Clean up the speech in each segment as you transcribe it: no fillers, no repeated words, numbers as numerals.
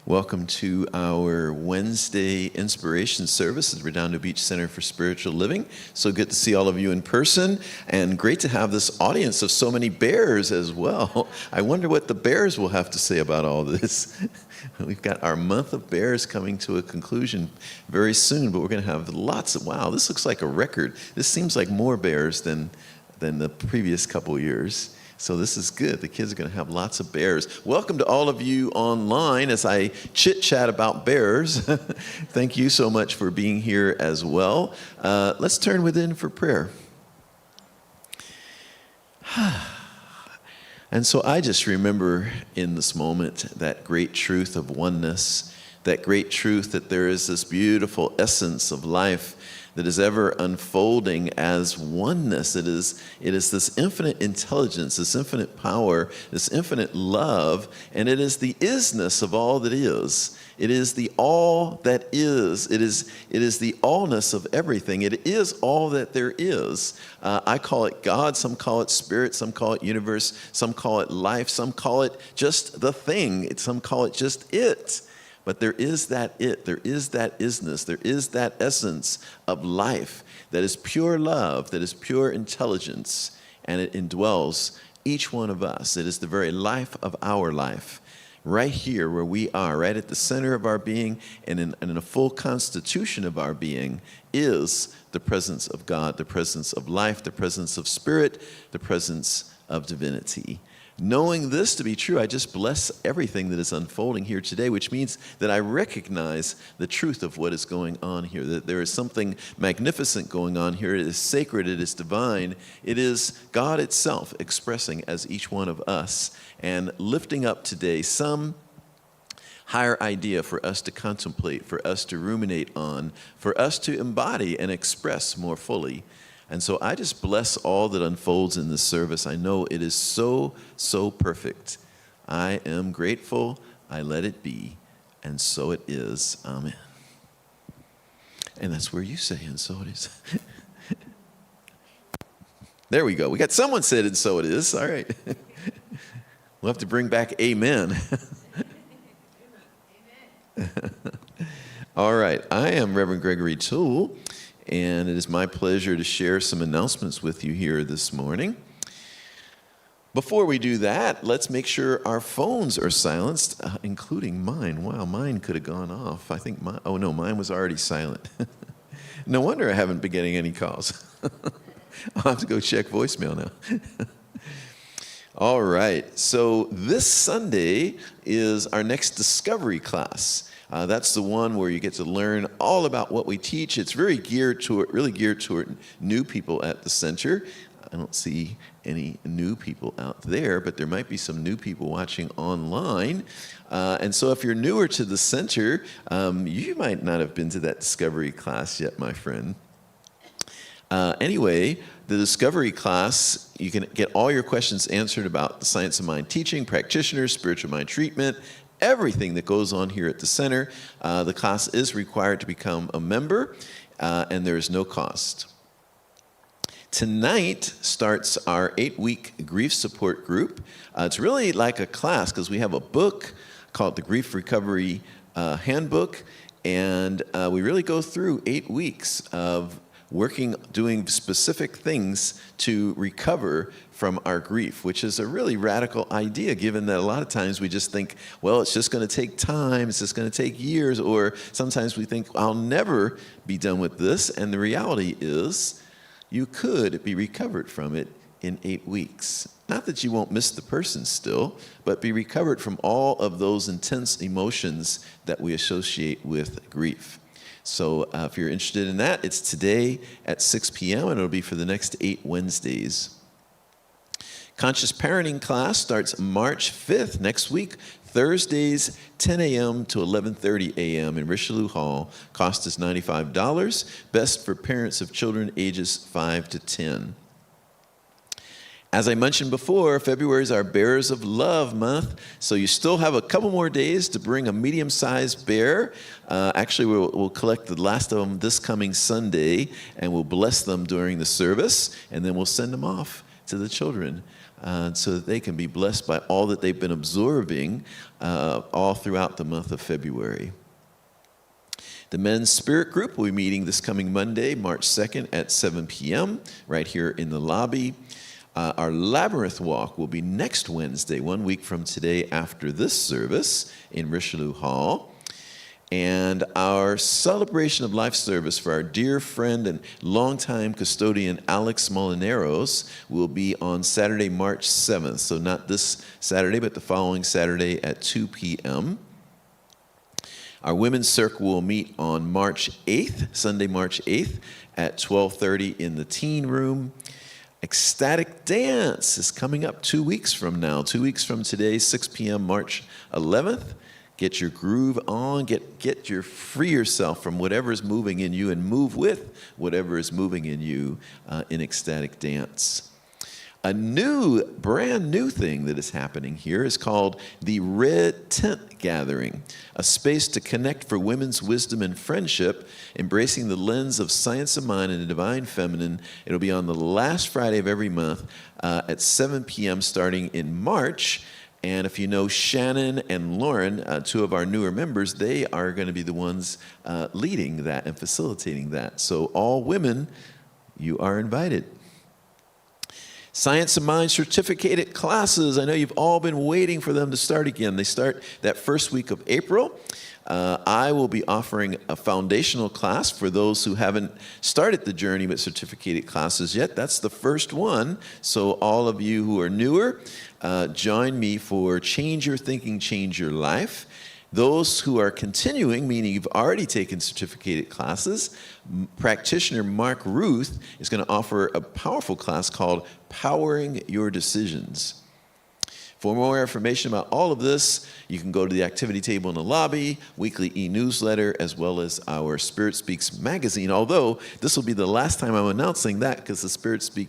Welcome to our Wednesday inspiration service at Redondo Beach Center for Spiritual Living. So good to see all of you in person, and great to have this audience of so many bears as well. I wonder what the bears will have to say about all this. We've got our month of bears coming to a conclusion very soon, but we're going to have lots of, wow, this looks like a record. This seems like more bears than the previous couple years. So this is good. The kids are going to have lots of bears. Welcome to all of you online as I chit-chat about bears. Thank you so much for being here as well. Let's turn within for prayer. And so I just remember in this moment that great truth of oneness, that great truth that there is this beautiful essence of life that is ever unfolding as oneness. It is this infinite intelligence, this infinite power, this infinite love, and it is the isness of all that is. It is the all that is. It is the allness of everything. It is all that there is. I call it God, some call it spirit, some call it universe, some call it life, some call it just the thing, some call it just it. But there is that it, there is that isness, there is that essence of life that is pure love, that is pure intelligence, and it indwells each one of us. It is the very life of our life, right here where we are, right at the center of our being, and in a full constitution of our being is the presence of God, the presence of life, the presence of spirit, the presence of divinity. Knowing this to be true, I just bless everything that is unfolding here today, which means that I recognize the truth of what is going on here, that there is something magnificent going on here. It is sacred, it is divine. It is God itself expressing as each one of us and lifting up today some higher idea for us to contemplate, for us to ruminate on, for us to embody and express more fully. And so I just bless all that unfolds in this service. I know it is so, so perfect. I am grateful. I let it be. And so it is. Amen. And that's where you say, and so it is. There we go. We got someone said, and so it is. All right. We'll have to bring back amen. All right. I am Reverend Gregory Toole. And it is my pleasure to share some announcements with you here this morning. Before we do that, let's make sure our phones are silenced, including mine. Wow, mine could have gone off. I think mine was already silent. No wonder I haven't been getting any calls. I'll have to go check voicemail now. All right, so this Sunday is our next discovery class. That's the one where you get to learn all about what we teach. It's really geared toward new people at the center. I don't see any new people out there, but there might be some new people watching online. And so if you're newer to the center, you might not have been to that discovery class yet, my friend. Anyway, the discovery class, you can get all your questions answered about the science of mind teaching, practitioners, spiritual mind treatment, everything that goes on here at the center. The class is required to become a member, and there is no cost. Tonight starts our 8-week grief support group. It's really like a class because we have a book called the Grief Recovery Handbook, and we really go through 8 weeks of doing specific things to recover from our grief, which is a really radical idea, given that a lot of times we just think, well, it's just going to take time, it's just going to take years, or sometimes we think, I'll never be done with this, and the reality is you could be recovered from it in 8 weeks. Not that you won't miss the person still, but be recovered from all of those intense emotions that we associate with grief. So if you're interested in that, it's today at 6 p.m. and it'll be for the next 8 Wednesdays. Conscious Parenting class starts March 5th, next week, Thursdays, 10 a.m. to 11:30 a.m. in Richelieu Hall. Cost is $95. Best for parents of children ages 5 to 10. As I mentioned before, February is our Bears of Love month, so you still have a couple more days to bring a medium-sized bear. Actually, we'll collect the last of them this coming Sunday, and we'll bless them during the service, and then we'll send them off to the children. so that they can be blessed by all that they've been absorbing all throughout the month of February. The Men's Spirit Group will be meeting this coming Monday, March 2nd at 7 p.m. right here in the lobby. Our Labyrinth Walk will be next Wednesday, 1 week from today after this service in Richelieu Hall. And our Celebration of Life service for our dear friend and longtime custodian Alex Molineros will be on Saturday, March 7th. So not this Saturday, but the following Saturday at 2 p.m. Our Women's Circle will meet on March 8th, Sunday, March 8th at 12:30 in the teen room. Ecstatic Dance is coming up 2 weeks from now. 2 weeks from today, 6 p.m., March 11th. Get your groove on. Free yourself from whatever is moving in you and move with whatever is moving in you in ecstatic dance. A brand new thing that is happening here is called the Red Tent Gathering, a space to connect for women's wisdom and friendship, embracing the lens of science of mind and the divine feminine. It'll be on the last Friday of every month at 7 p.m. starting in March. And if you know Shannon and Lauren, two of our newer members, they are going to be the ones leading that and facilitating that. So all women, you are invited. Science of Mind certificated classes. I know you've all been waiting for them to start again. They start that first week of April. I will be offering a foundational class for those who haven't started the journey with certificated classes yet. That's the first one. So all of you who are newer, join me for Change Your Thinking, Change Your Life. Those who are continuing, meaning you've already taken certificated classes, practitioner Mark Ruth is going to offer a powerful class called Powering Your Decisions. For more information about all of this, you can go to the activity table in the lobby, weekly e-newsletter, as well as our Spirit Speaks magazine. Although this will be the last time I'm announcing that, because the Spirit Speak,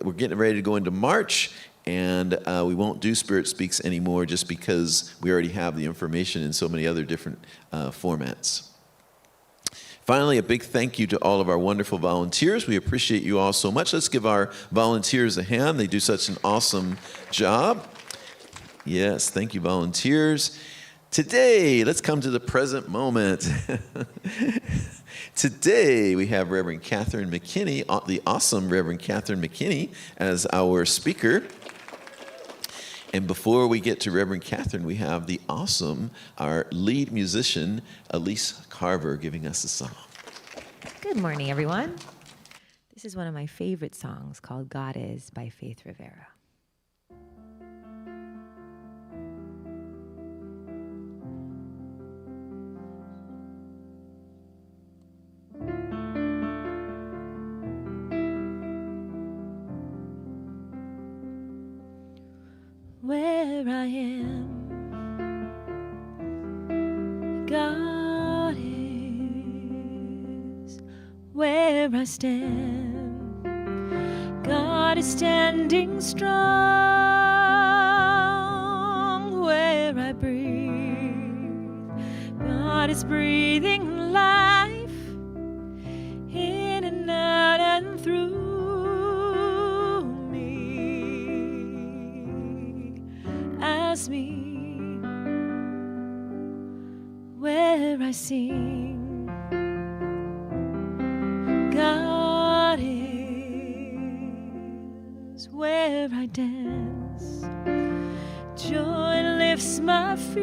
we're getting ready to go into March, and we won't do Spirit Speaks anymore just because we already have the information in so many other different formats. Finally, a big thank you to all of our wonderful volunteers. We appreciate you all so much. Let's give our volunteers a hand. They do such an awesome job. Yes, thank you, volunteers. Today, let's come to the present moment. Today, we have Reverend Katherine McKinney, the awesome Reverend Katherine McKinney, as our speaker. And before we get to Reverend Katherine, we have our lead musician, Elise Carver, giving us a song. Good morning, everyone. This is one of my favorite songs called God Is by Faith Rivera. Where I am, God is. Where I stand, God is standing strong. Where I breathe, God is breathing life in and out and through. Me where I sing, God is. Where I dance, joy lifts my feet.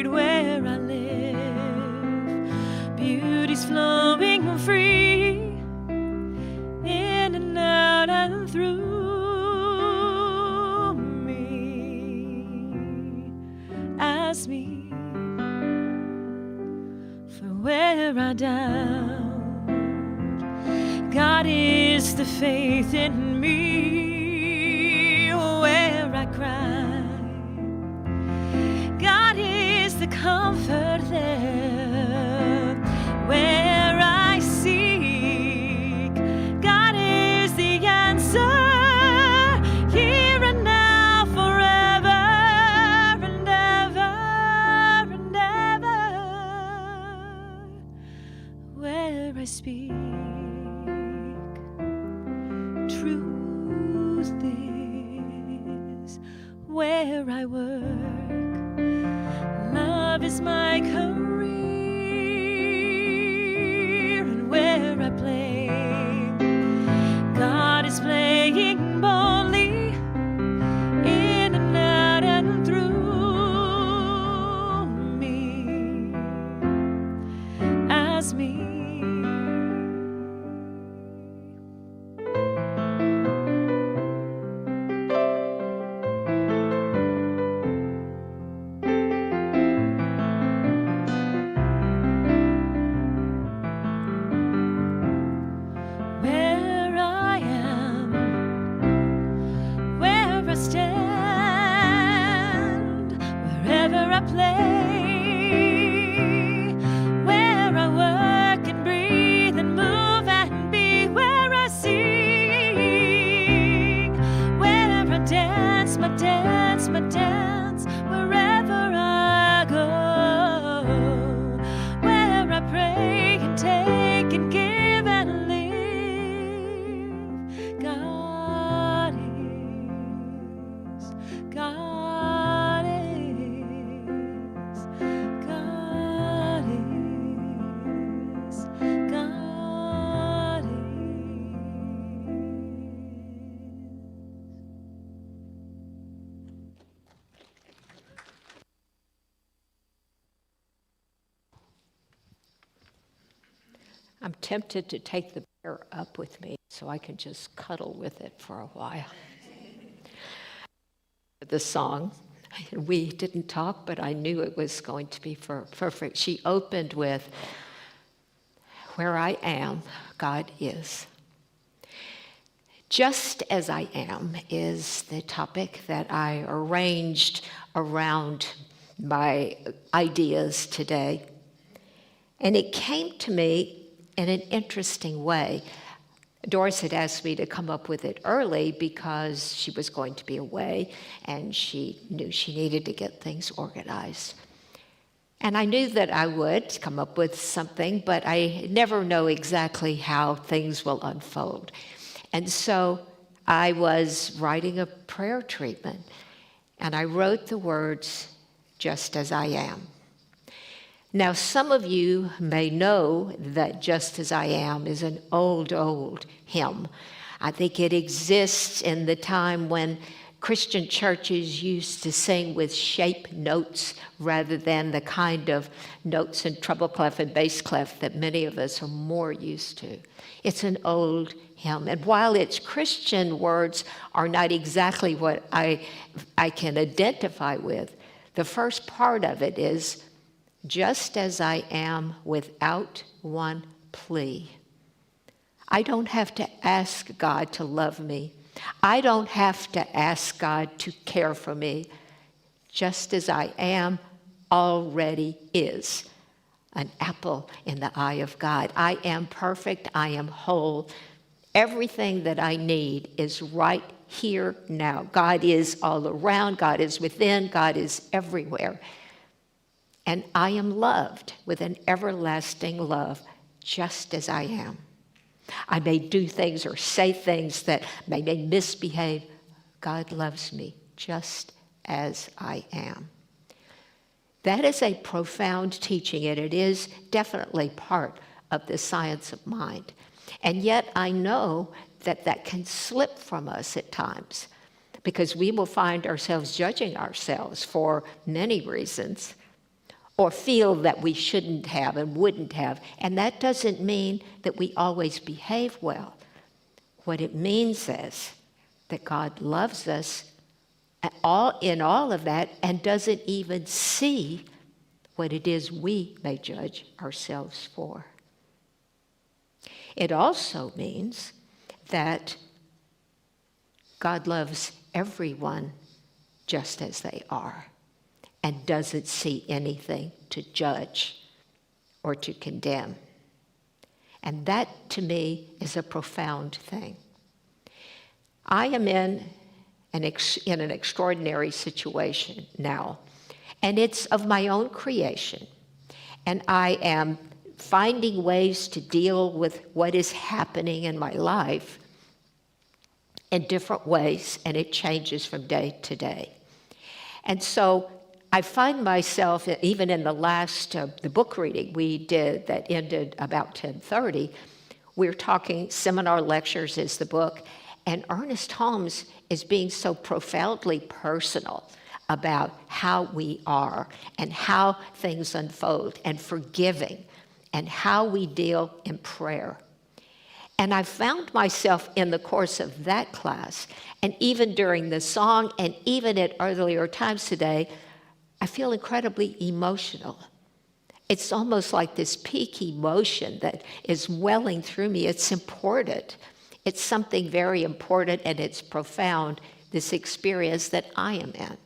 Where I live, beauty's flowing free in and out and through. Me for where I doubt, God is the faith in me. Where I cry, God is the comfort there. Where I seek, God is the answer. I speak truth. where I work. Love is my career, and where I play, God is playing boldly in and out and through me, as me. I'm tempted to take the bear up with me so I can just cuddle with it for a while. The song, we didn't talk, but I knew it was going to be perfect. She opened with, "Where I am, God is." Just as I am is the topic that I arranged around my ideas today. And it came to me in an interesting way. Doris had asked me to come up with it early because she was going to be away and she knew she needed to get things organized. And I knew that I would come up with something, but I never know exactly how things will unfold. And so I was writing a prayer treatment, and I wrote the words, "Just as I am." Now, some of you may know that "Just as I am" is an old hymn. I think it exists in the time when Christian churches used to sing with shape notes rather than the kind of notes in treble clef and bass clef that many of us are more used to. It's an old hymn. And while its Christian words are not exactly what I can identify with, the first part of it is, "Just as I am without one plea." I don't have to ask God to love me. I don't have to ask God to care for me. Just as I am already is an apple in the eye of God. I am perfect. I am whole. Everything that I need is right here now. God is all around. God is within. God is everywhere. And I am loved with an everlasting love, just as I am. I may do things or say things that may misbehave. God loves me just as I am. That is a profound teaching, and it is definitely part of the science of mind. And yet I know that that can slip from us at times, because we will find ourselves judging ourselves for many reasons, or feel that we shouldn't have and wouldn't have. And that doesn't mean that we always behave well. What it means is that God loves us in all of that and doesn't even see what it is we may judge ourselves for. It also means that God loves everyone just as they are, and doesn't see anything to judge or to condemn. And that, to me, is a profound thing. I am in an extraordinary situation now, and it's of my own creation. And I am finding ways to deal with what is happening in my life in different ways, and it changes from day to day. And so I find myself, even in the last, the book reading we did that ended about 10:30, we're talking seminar lectures is the book, and Ernest Holmes is being so profoundly personal about how we are and how things unfold and forgiving and how we deal in prayer. And I found myself in the course of that class, and even during the song, and even at earlier times today, I feel incredibly emotional. It's almost like this peak emotion that is welling through me. It's important. It's something very important, and it's profound, this experience that I am in.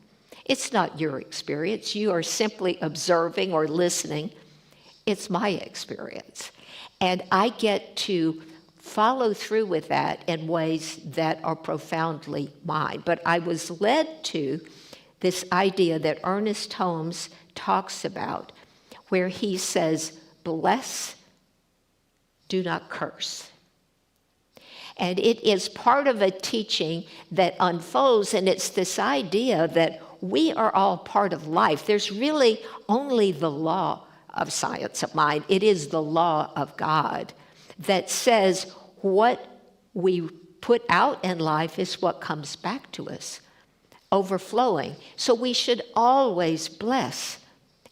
It's not your experience. You are simply observing or listening. It's my experience. And I get to follow through with that in ways that are profoundly mine. But I was led to this idea that Ernest Holmes talks about, where he says, bless, do not curse. And it is part of a teaching that unfolds, and it's this idea that we are all part of life. There's really only the law of science of mind. It is the law of God that says what we put out in life is what comes back to us, overflowing. So we should always bless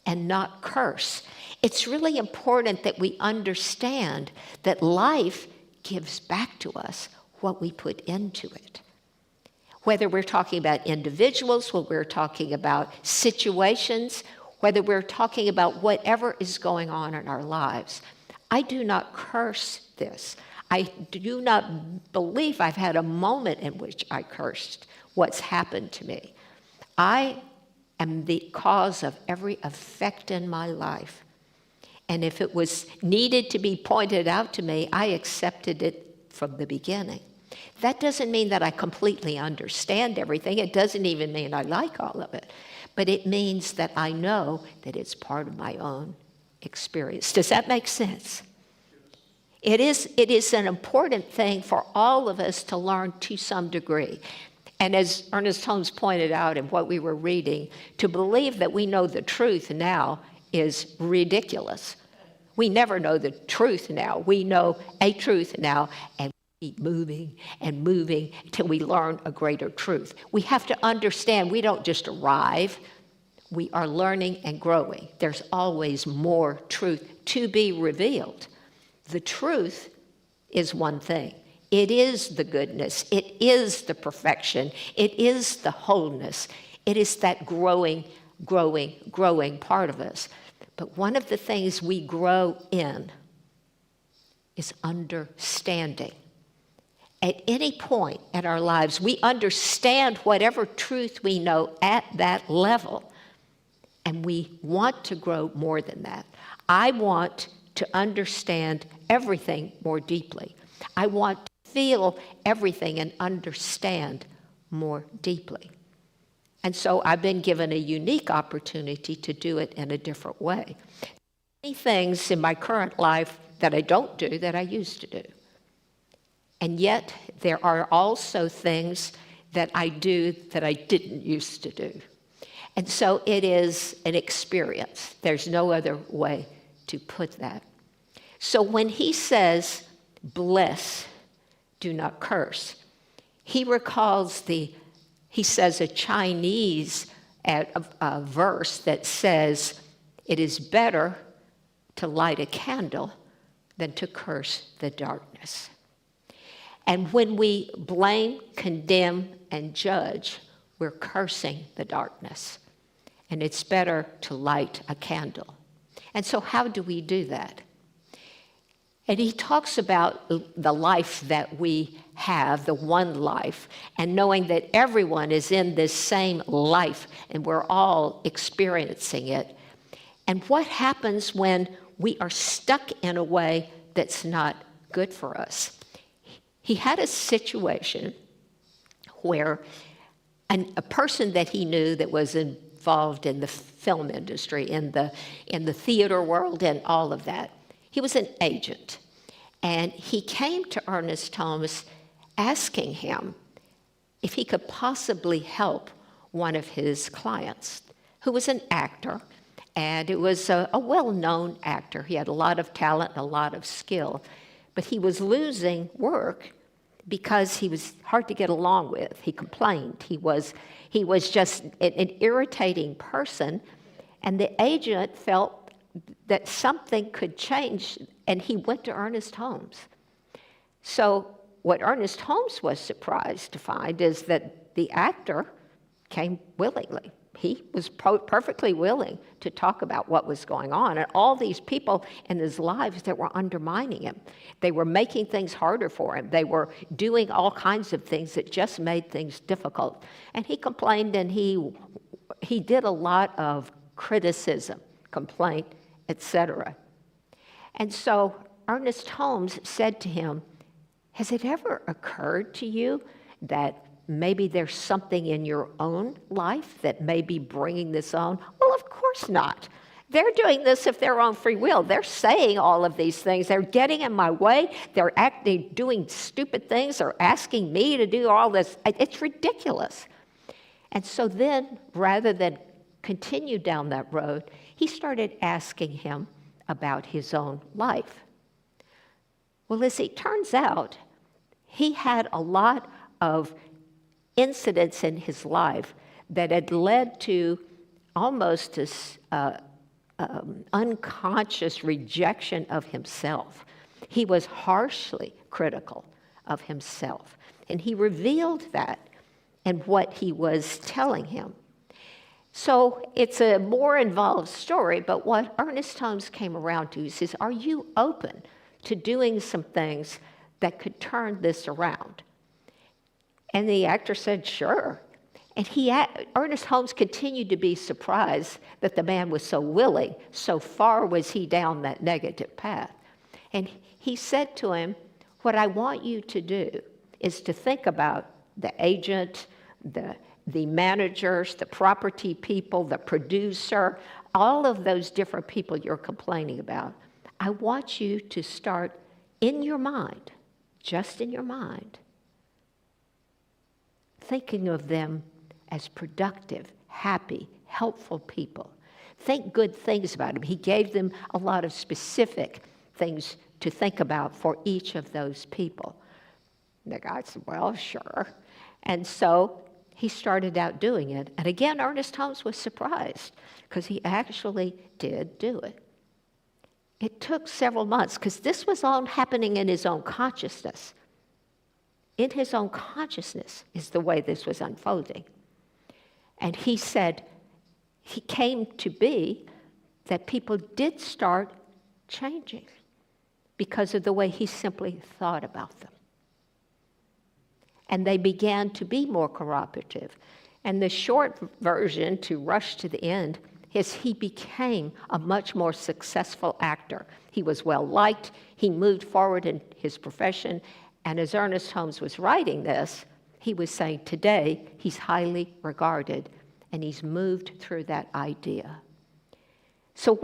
and not curse. It's really important that we understand that life gives back to us what we put into it. Whether we're talking about individuals, whether we're talking about situations, whether we're talking about whatever is going on in our lives, I do not curse this. I do not believe I've had a moment in which I cursed what's happened to me. I am the cause of every effect in my life. And if it was needed to be pointed out to me, I accepted it from the beginning. That doesn't mean that I completely understand everything. It doesn't even mean I like all of it. But it means that I know that it's part of my own experience. Does that make sense? It is an important thing for all of us to learn to some degree. And as Ernest Holmes pointed out in what we were reading, to believe that we know the truth now is ridiculous. We never know the truth now. We know a truth now, and we keep moving and moving till we learn a greater truth. We have to understand we don't just arrive. We are learning and growing. There's always more truth to be revealed. The truth is one thing. It is the goodness. It is the perfection. It is the wholeness. It is that growing part of us. But one of the things we grow in is understanding. At any point in our lives, we understand whatever truth we know at that level, and we want to grow more than that. I want to understand everything more deeply. I want to feel everything and understand more deeply. And so I've been given a unique opportunity to do it in a different way. Many things in my current life that I don't do that I used to do. And yet there are also things that I do that I didn't used to do. And so it is an experience. There's no other way to put that. So when he says, bless, do not curse, he recalls he says a Chinese verse that says, it is better to light a candle than to curse the darkness. And when we blame, condemn, and judge, we're cursing the darkness. And it's better to light a candle. And so how do we do that? And he talks about the life that we have, the one life, and knowing that everyone is in this same life and we're all experiencing it. And what happens when we are stuck in a way that's not good for us? He had a situation where a person that he knew that was involved in the film industry, in the theater world and all of that, he was an agent. And he came to Ernest Holmes asking him if he could possibly help one of his clients who was an actor, and it was a well-known actor. He had a lot of talent and a lot of skill, but he was losing work because he was hard to get along with. He complained. He was just an irritating person, and the agent felt that something could change, and he went to Ernest Holmes. So what Ernest Holmes was surprised to find is that the actor came willingly. He was perfectly willing to talk about what was going on, and all these people in his lives that were undermining him. They were making things harder for him. They were doing all kinds of things that just made things difficult. And he complained, and he did a lot of criticism, complaint, etc. And so Ernest Holmes said to him, "Has it ever occurred to you that maybe there's something in your own life that may be bringing this on?" Well, of course not. They're doing this of their own free will. They're saying all of these things. They're getting in my way. They're doing stupid things. They're asking me to do all this. It's ridiculous. And so then, rather than continue down that road, he started asking him about his own life. Well, as it turns out, he had a lot of incidents in his life that had led to almost this unconscious rejection of himself. He was harshly critical of himself, and he revealed that in what he was telling him. So it's a more involved story, but what Ernest Holmes came around to, he says, are you open to doing some things that could turn this around? And the actor said, sure. And Ernest Holmes continued to be surprised that the man was so willing. So far was he down that negative path. And he said to him, what I want you to do is to think about the agent, the managers, the property people, the producer, all of those different people you're complaining about. I want you to start in your mind, just in your mind, thinking of them as productive, happy, helpful people. Think good things about them. He gave them a lot of specific things to think about for each of those people. The guy said, well, sure. And so he started out doing it. And again, Ernest Holmes was surprised because he actually did do it. It took several months because this was all happening in his own consciousness. In his own consciousness is the way this was unfolding. And he said, he came to be that people did start changing because of the way he simply thought about them. And they began to be more cooperative. And the short version, to rush to the end, is he became a much more successful actor. He was well liked. He moved forward in his profession. And as Ernest Holmes was writing this, he was saying today he's highly regarded, and he's moved through that idea. So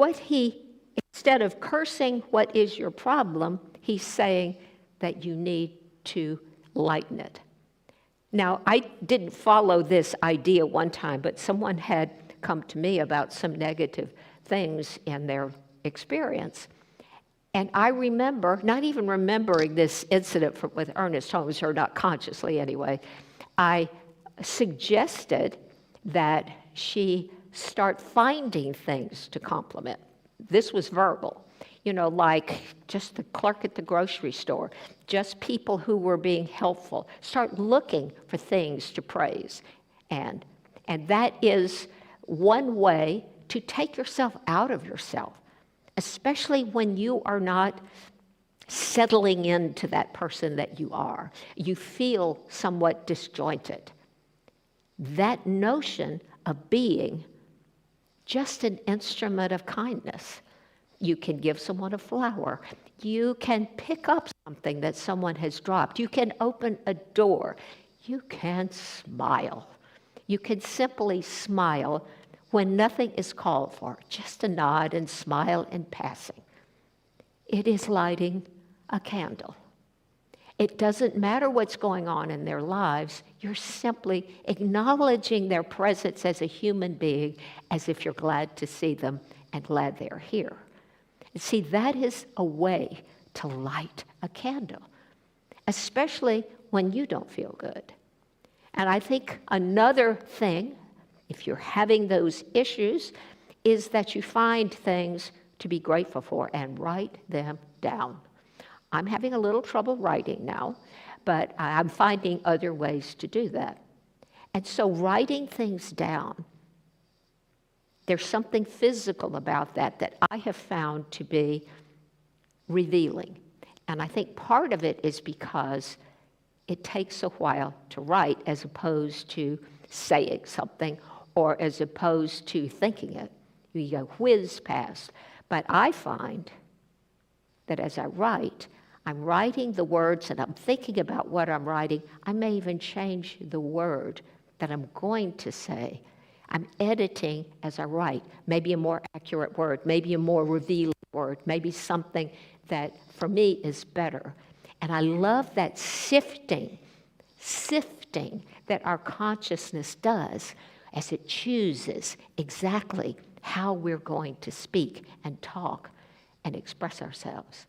instead of cursing what is your problem, he's saying that you need to lighten it. Now, I didn't follow this idea one time, but someone had come to me about some negative things in their experience. And I remember, not even remembering this incident with Ernest Holmes, or not consciously anyway, I suggested that she start finding things to compliment. This was verbal, like just the clerk at the grocery store, just people who were being helpful. Start looking for things to praise. And that is one way to take yourself out of yourself, especially when you are not settling into that person that you are. You feel somewhat disjointed. That notion of being just an instrument of kindness. You can give someone a flower. You can pick up something that someone has dropped. You can open a door. You can smile. You can simply smile when nothing is called for, just a nod and smile in passing. It is lighting a candle. It doesn't matter what's going on in their lives. You're simply acknowledging their presence as a human being, as if you're glad to see them and glad they're here. And see, that is a way to light a candle, especially when you don't feel good. And I think another thing, if you're having those issues, is that you find things to be grateful for and write them down. I'm having a little trouble writing now, but I'm finding other ways to do that. And so writing things down, there's something physical about that I have found to be revealing. And I think part of it is because it takes a while to write as opposed to saying something or as opposed to thinking it. You go whiz past. But I find that as I write, I'm writing the words and I'm thinking about what I'm writing. I may even change the word that I'm going to say. I'm editing as I write, maybe a more accurate word, maybe a more revealing word, maybe something that for me is better. And I love that sifting that our consciousness does as it chooses exactly how we're going to speak and talk and express ourselves.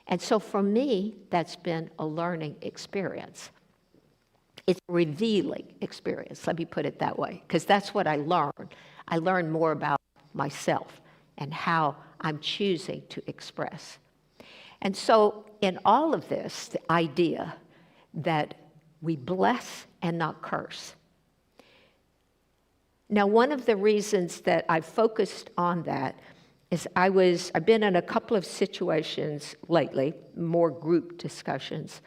And so for me, that's been a learning experience. It's a revealing experience, let me put it that way, because that's what I learned. I learned more about myself and how I'm choosing to express. And so in all of this, the idea that we bless and not curse. Now, one of the reasons that I focused on that is I've been in a couple of situations lately, more group discussions,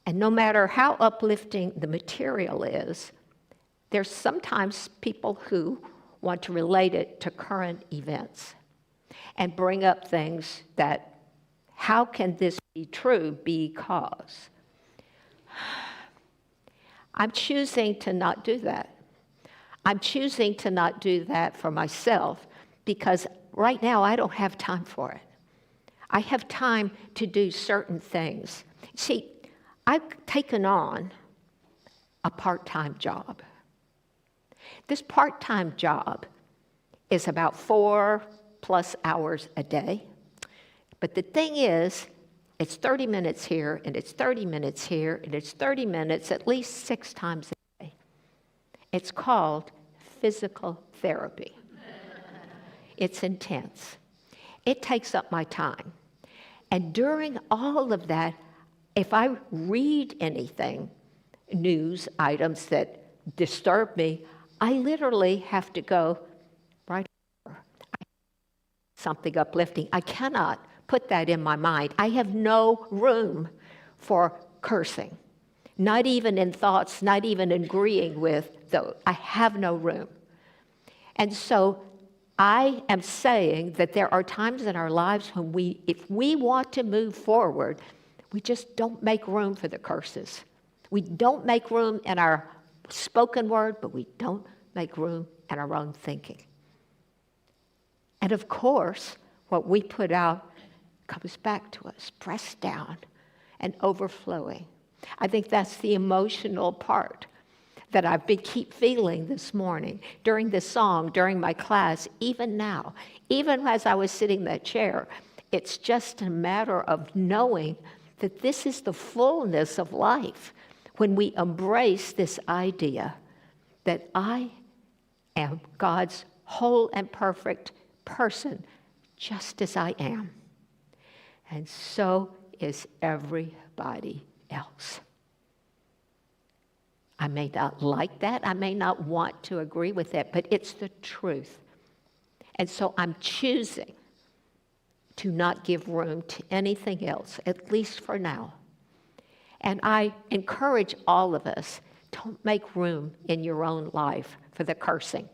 and no matter how uplifting the material is, there's sometimes people who want to relate it to current events and bring up things that, how can this be true because? I'm choosing to not do that. I'm choosing to not do that for myself because right now I don't have time for it. I have time to do certain things. See, I've taken on a part-time job. This part-time job is about 4+ hours a day. But the thing is, it's 30 minutes here, and it's 30 minutes here, and it's 30 minutes at least 6 times a day. It's called physical therapy. It's intense. It takes up my time. And during all of that, if I read anything, news items that disturb me, I literally have to go right over. Something uplifting. I cannot put that in my mind. I have no room for cursing, not even in thoughts, not even agreeing with those. I have no room. And so I am saying that there are times in our lives when if we want to move forward, we just don't make room for the curses. We don't make room in our spoken word, but we don't make room in our own thinking. And of course, what we put out comes back to us, pressed down and overflowing. I think that's the emotional part that I've been keep feeling this morning, during this song, during my class, even now. Even as I was sitting in that chair, it's just a matter of knowing that this is the fullness of life when we embrace this idea that I am God's whole and perfect person, just as I am. And so is everybody else. I may not like that. I may not want to agree with that, but it's the truth. And so I'm choosing to not give room to anything else, at least for now. And I encourage all of us, don't make room in your own life for the cursing.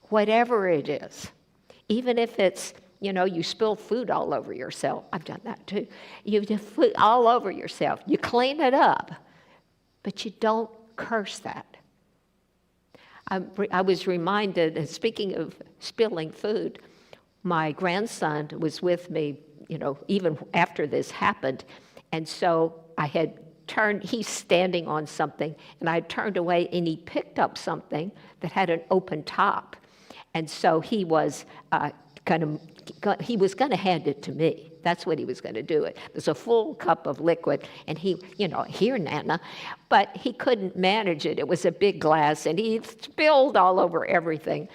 Whatever it is, even if it's, you spill food all over yourself. I've done that too. You just food all over yourself. You clean it up, but you don't curse that. I was reminded, and speaking of spilling food, my grandson was with me, even after this happened, And so I had turned, he's standing on something, and I had turned away, and he picked up something that had an open top. And so he was going to hand it to me. That's what he was going to do. It was a full cup of liquid, and he, here, Nana, but he couldn't manage it. It was a big glass, and he spilled all over everything.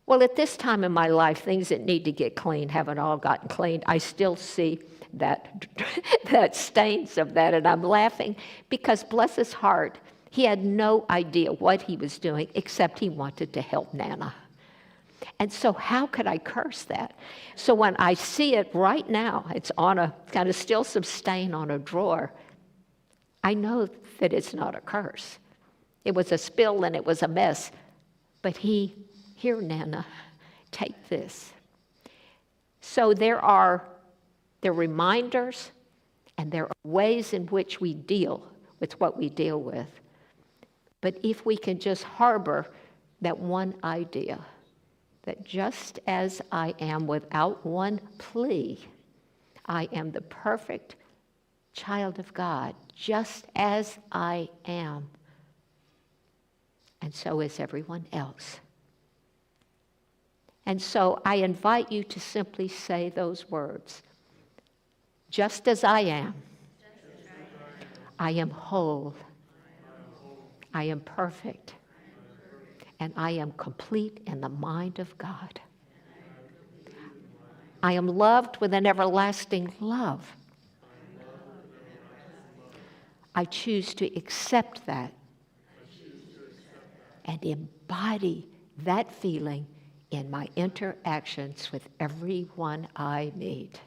Well, at this time in my life, things that need to get cleaned haven't all gotten cleaned. I still see that stains of that, and I'm laughing because, bless his heart, he had no idea what he was doing except he wanted to help Nana. And so how could I curse that? So when I see it right now, it's on a kind of still some stain on a drawer, I know that it's not a curse. It was a spill and it was a mess. But here, Nana, take this. So there are reminders, and there are ways in which we deal with what we deal with. But if we can just harbor that one idea, that just as I am without one plea, I am the perfect child of God, just as I am. And so is everyone else. And so I invite you to simply say those words. Just as I am, I am whole, I am perfect, and I am complete in the mind of God. I am loved with an everlasting love. I choose to accept that and embody that feeling in my interactions with everyone I meet.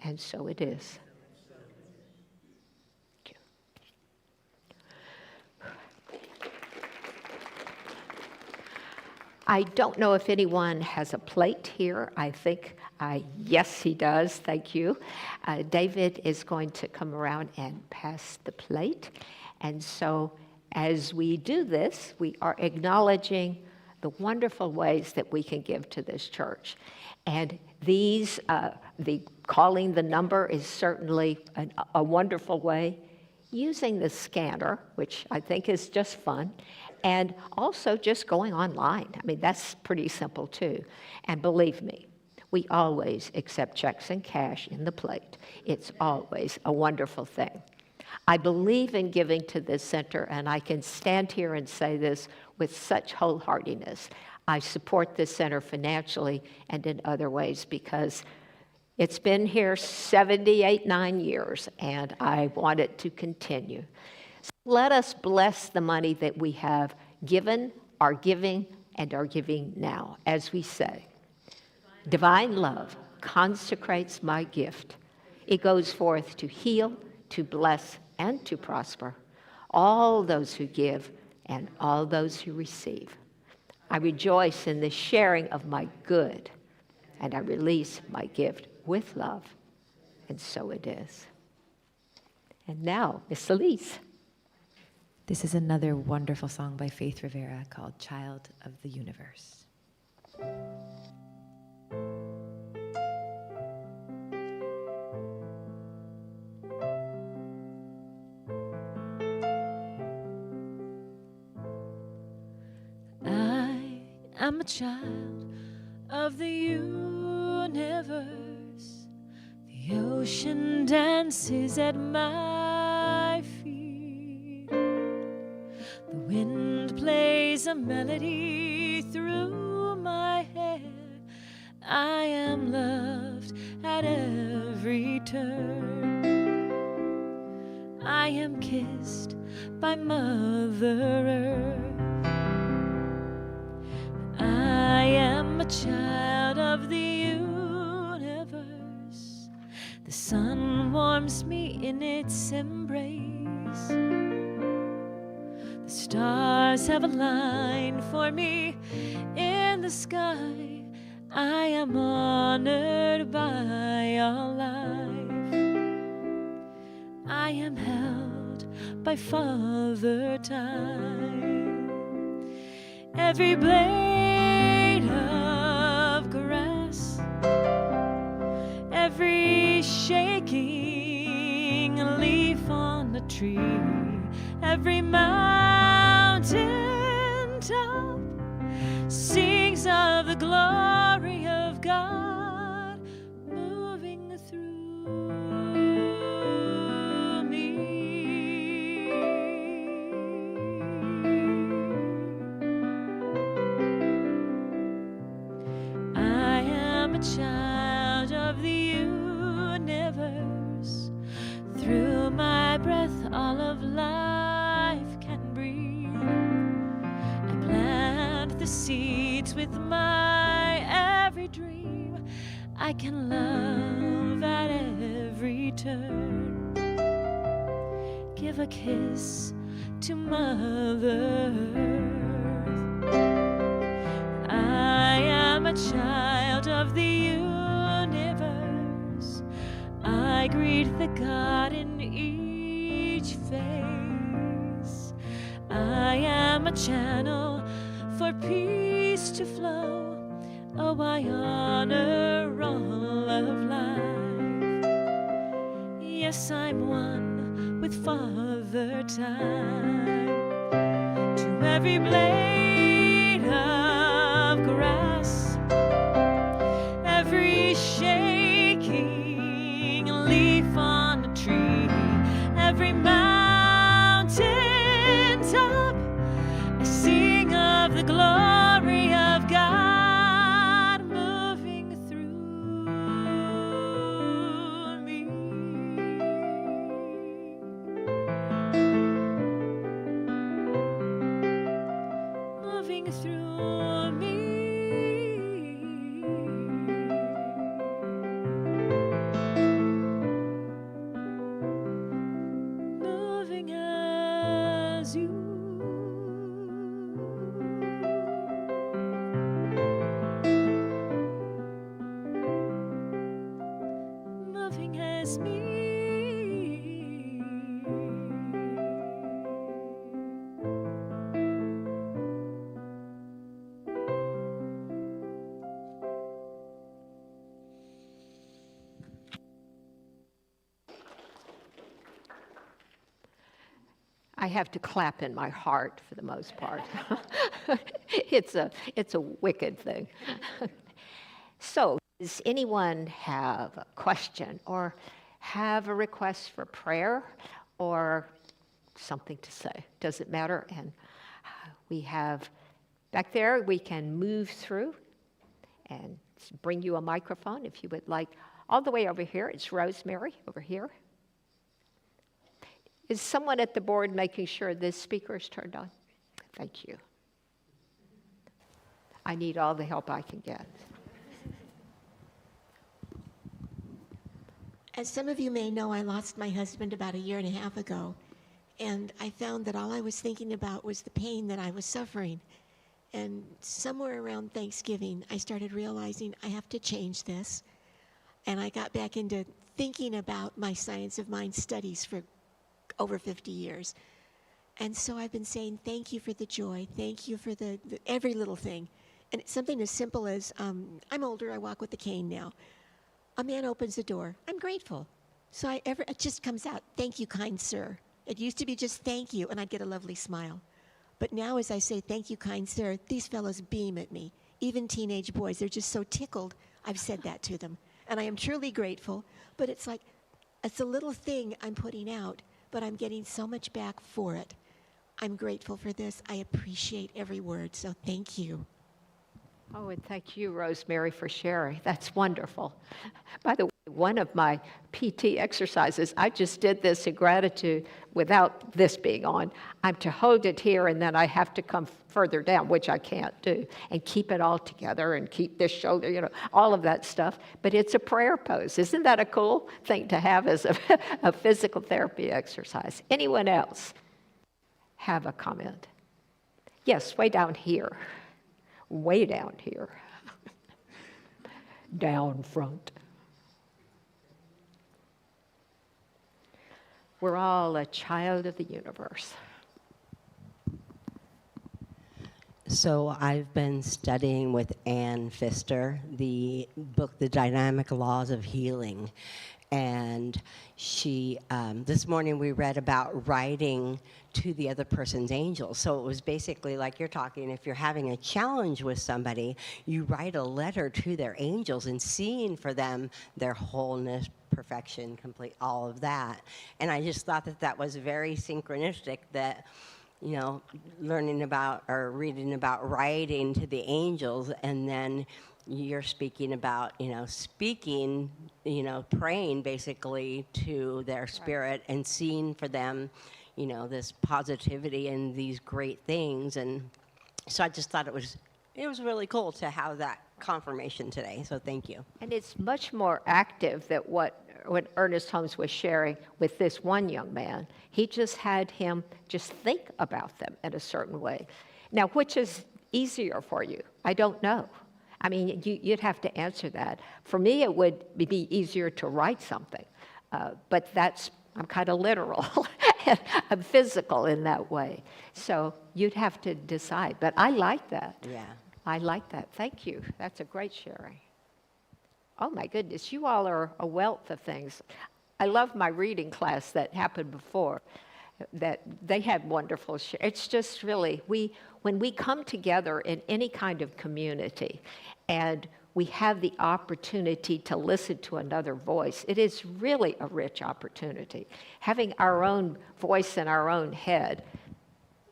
And so it is. Thank you. I don't know if anyone has a plate here. I think, yes, he does. Thank you. David is going to come around and pass the plate. And so as we do this, we are acknowledging the wonderful ways that we can give to this church. And these, the calling the number is certainly a wonderful way. Using the scanner, which I think is just fun, and also just going online. I mean, that's pretty simple too. And believe me, we always accept checks and cash in the plate. It's always a wonderful thing. I believe in giving to this center, and I can stand here and say this with such wholeheartedness. I support this center financially and in other ways because it's been here 9 years, and I want it to continue. So let us bless the money that we have given, are giving, and are giving now. As we say, divine love consecrates my gift. It goes forth to heal, to bless, and to prosper all those who give and all those who receive. I rejoice in the sharing of my good, and I release my gift with love, and so it is. And now, Miss Elise. This is another wonderful song by Faith Rivera called Child of the Universe. I'm a child of the universe. The ocean dances at my feet. The wind plays a melody through my hair. I am loved at every turn. I am kissed by Mother Earth. I am a child of the universe. The sun warms me in its embrace. The stars have aligned for me in the sky. I am honored by all life. I am held by Father Time. Every blade of grass shaking leaf on a tree, every mountain top sings of the glory of God moving through me. I am a child of the universe. Through my breath all of life can breathe. I plant the seeds with my every dream. I can love at every turn. Give a kiss to Mother Earth. I am a child of the universe. I greet the God in each face. I am a channel for peace to flow. Oh, I honor all of life. Yes, I'm one with Father Time. To every blade of grass, every shaking leaf on a tree, every mountain top, I sing of the glory of God moving through me. Moving through me. Moving as you. Moving as me. I have to clap in my heart for the most part. It's a wicked thing. So, does anyone have a question or have a request for prayer or something to say? Does it matter? And we have back there, we can move through and bring you a microphone if you would like. All the way over here, it's Rosemary over here. Is someone at the board making sure this speaker is turned on? Thank you. I need all the help I can get. As some of you may know, I lost my husband about 1.5 years ago, and I found that all I was thinking about was the pain that I was suffering. And somewhere around Thanksgiving, I started realizing I have to change this. And I got back into thinking about my science of mind studies for over 50 years. And so I've been saying, thank you for the joy. Thank you for the every little thing. And it's something as simple as, I'm older, I walk with a cane now. A man opens the door, I'm grateful. So it just comes out, thank you, kind sir. It used to be just thank you, and I'd get a lovely smile. But now as I say, thank you, kind sir, these fellows beam at me. Even teenage boys, they're just so tickled I've said that to them. And I am truly grateful, but it's like, it's a little thing I'm putting out, but I'm getting so much back for it. I'm grateful for this. I appreciate every word, so thank you. Oh, and thank you, Rosemary, for sharing. That's wonderful. By the way, one of my PT exercises, I just did this in gratitude without this being on. I'm to hold it here, and then I have to come further down, which I can't do, and keep it all together and keep this shoulder, all of that stuff. But it's a prayer pose. Isn't that a cool thing to have as a physical therapy exercise? Anyone else have a comment? Yes, way down here. Way down here. Down front. We're all a child of the universe. So I've been studying with Ann Pfister, the book, The Dynamic Laws of Healing. And she, this morning we read about writing to the other person's angels. So it was basically like you're talking, if you're having a challenge with somebody, you write a letter to their angels and seeing for them their wholeness, perfection, complete, all of that. And I just thought that that was very synchronistic, that learning about or reading about writing to the angels, and then you're speaking about, speaking, praying basically to their spirit and seeing for them, this positivity and these great things. And so I just thought it was really cool to have that confirmation today. So thank you. And it's much more active than what Ernest Holmes was sharing with this one young man. He just had him just think about them in a certain way. Now, which is easier for you? I don't know. I mean, you'd have to answer that. For me, it would be easier to write something, but I'm kind of literal. I'm physical in that way. So you'd have to decide. But I like that. Yeah. I like that. Thank you. That's a great sharing. Oh my goodness, you all are a wealth of things. I love my reading class that happened before, that they had wonderful share. It's just really, when we come together in any kind of community and we have the opportunity to listen to another voice, it is really a rich opportunity. Having our own voice in our own head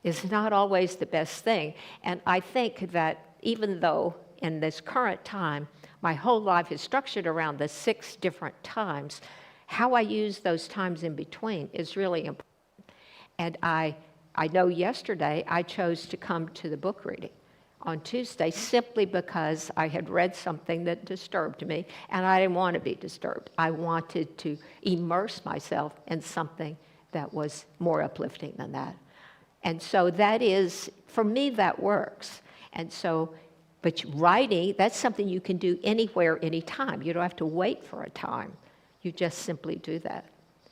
is not always the best thing. And I think that even though in this current time, my whole life is structured around the 6 different times, how I use those times in between is really important. And I know yesterday I chose to come to the book reading on Tuesday simply because I had read something that disturbed me, and I didn't want to be disturbed. I wanted to immerse myself in something that was more uplifting than that. And so that is, for me, that works. And so, but writing, that's something you can do anywhere, anytime. You don't have to wait for a time. You just simply do that.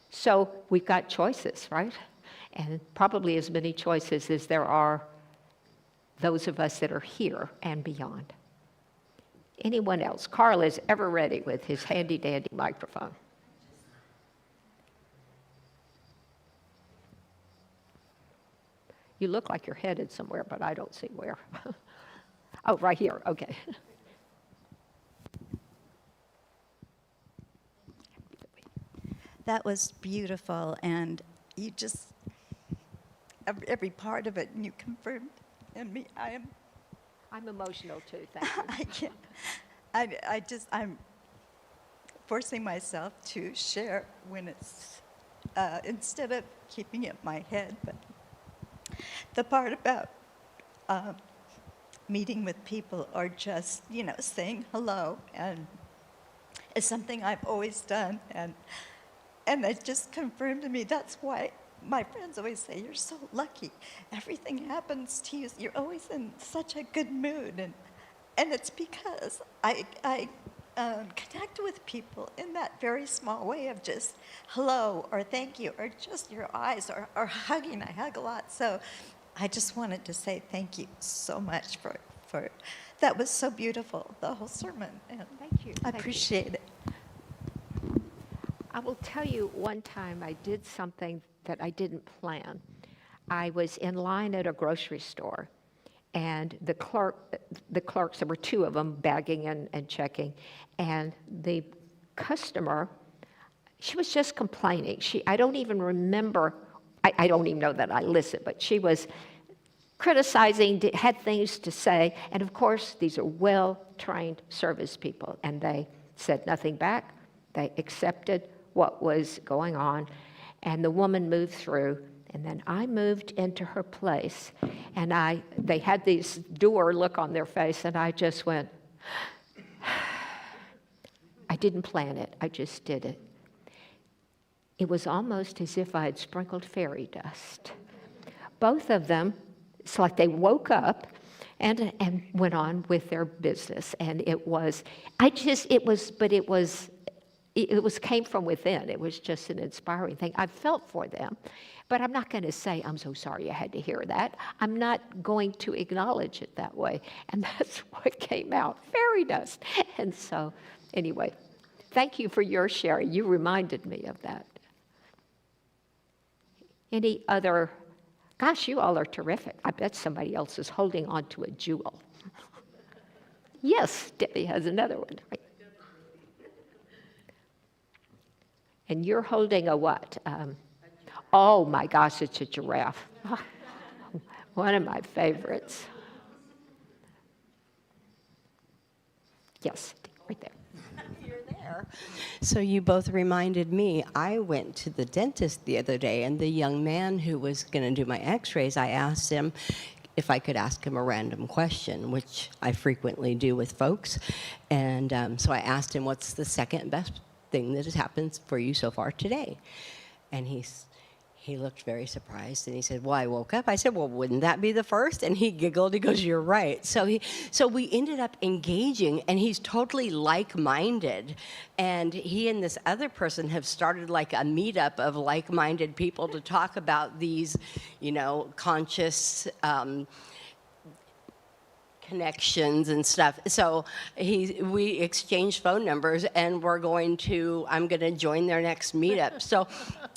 So we've got choices, right? And probably as many choices as there are those of us that are here and beyond. Anyone else? Carl is ever ready with his handy-dandy microphone. You look like you're headed somewhere, but I don't see where. Oh, right here, okay. That was beautiful, and you just, every part of it, you confirmed in me. I'm emotional too, thank you. I can't, I'm forcing myself to share when it's, instead of keeping it in my head, but the part about meeting with people or just, saying hello, and it's something I've always done, and it just confirmed to me. That's why my friends always say, you're so lucky. Everything happens to you. You're always in such a good mood. And it's because I connect with people in that very small way of just hello or thank you or just your eyes or hugging. I hug a lot. So I just wanted to say thank you so much for that was so beautiful, the whole sermon. And Thank you. I appreciate it. I will tell you, one time I did something that I didn't plan. I was in line at a grocery store, and the clerks, there were 2 of them, bagging and checking, and the customer, she was just complaining. I don't even remember, I don't even know that I listened, but she was criticizing, had things to say, and of course, these are well-trained service people, and they said nothing back. They accepted what was going on, and the woman moved through, and then I moved into her place, and they had this dour look on their face, and I just went, I didn't plan it, I just did it. It was almost as if I had sprinkled fairy dust. Both of them, it's like they woke up and went on with their business, and it was came from within. It was just an inspiring thing. I felt for them, but I'm not going to say, I'm so sorry I had to hear that. I'm not going to acknowledge it that way. And that's what came out, fairy dust. And so, anyway, thank you for your sharing. You reminded me of that. Any other? Gosh, you all are terrific. I bet somebody else is holding on to a jewel. Yes, Debbie has another one. Right? And you're holding a what? Oh my gosh, it's a giraffe. One of my favorites. Yes, right there. You're there. So you both reminded me, I went to the dentist the other day, and the young man who was going to do my x-rays, I asked him if I could ask him a random question, which I frequently do with folks. And so I asked him, what's the second best thing that has happened for you so far today? And he looked very surprised, and he said, well, I woke up. I said, well, wouldn't that be the first? And he giggled. He goes, you're right. So we ended up engaging, and he's totally like-minded. And he and this other person have started like a meetup of like-minded people to talk about these, conscious connections and stuff. So we exchanged phone numbers, and I'm going to join their next meetup. So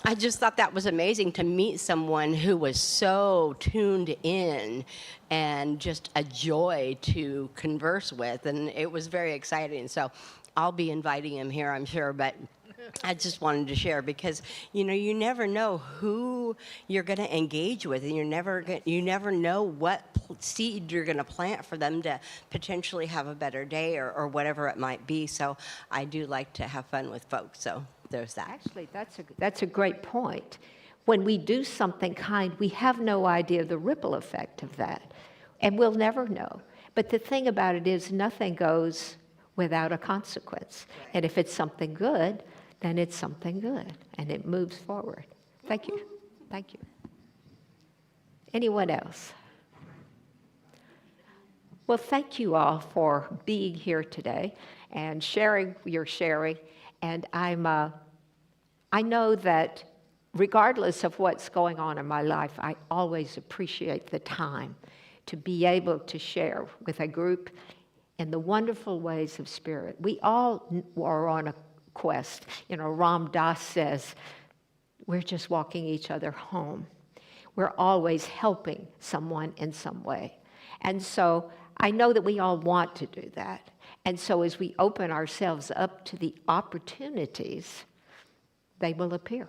I just thought that was amazing to meet someone who was so tuned in and just a joy to converse with, and it was very exciting. So I'll be inviting him here, I'm sure, but I just wanted to share because, you never know who you're going to engage with, and you never know what seed you're going to plant for them to potentially have a better day or whatever it might be. So I do like to have fun with folks. So there's that. Actually, that's a great point. When we do something kind, we have no idea the ripple effect of that, and we'll never know. But the thing about it is nothing goes without a consequence. And if it's something good, then it's something good, and it moves forward. Thank you. Thank you. Anyone else? Well, thank you all for being here today and sharing your sharing. And I know that regardless of what's going on in my life, I always appreciate the time to be able to share with a group in the wonderful ways of spirit. We all are on a quest. Ram Dass says, we're just walking each other home. We're always helping someone in some way. And so I know that we all want to do that. And so as we open ourselves up to the opportunities, they will appear.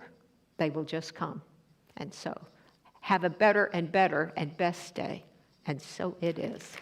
They will just come. And so have a better and best day. And so it is.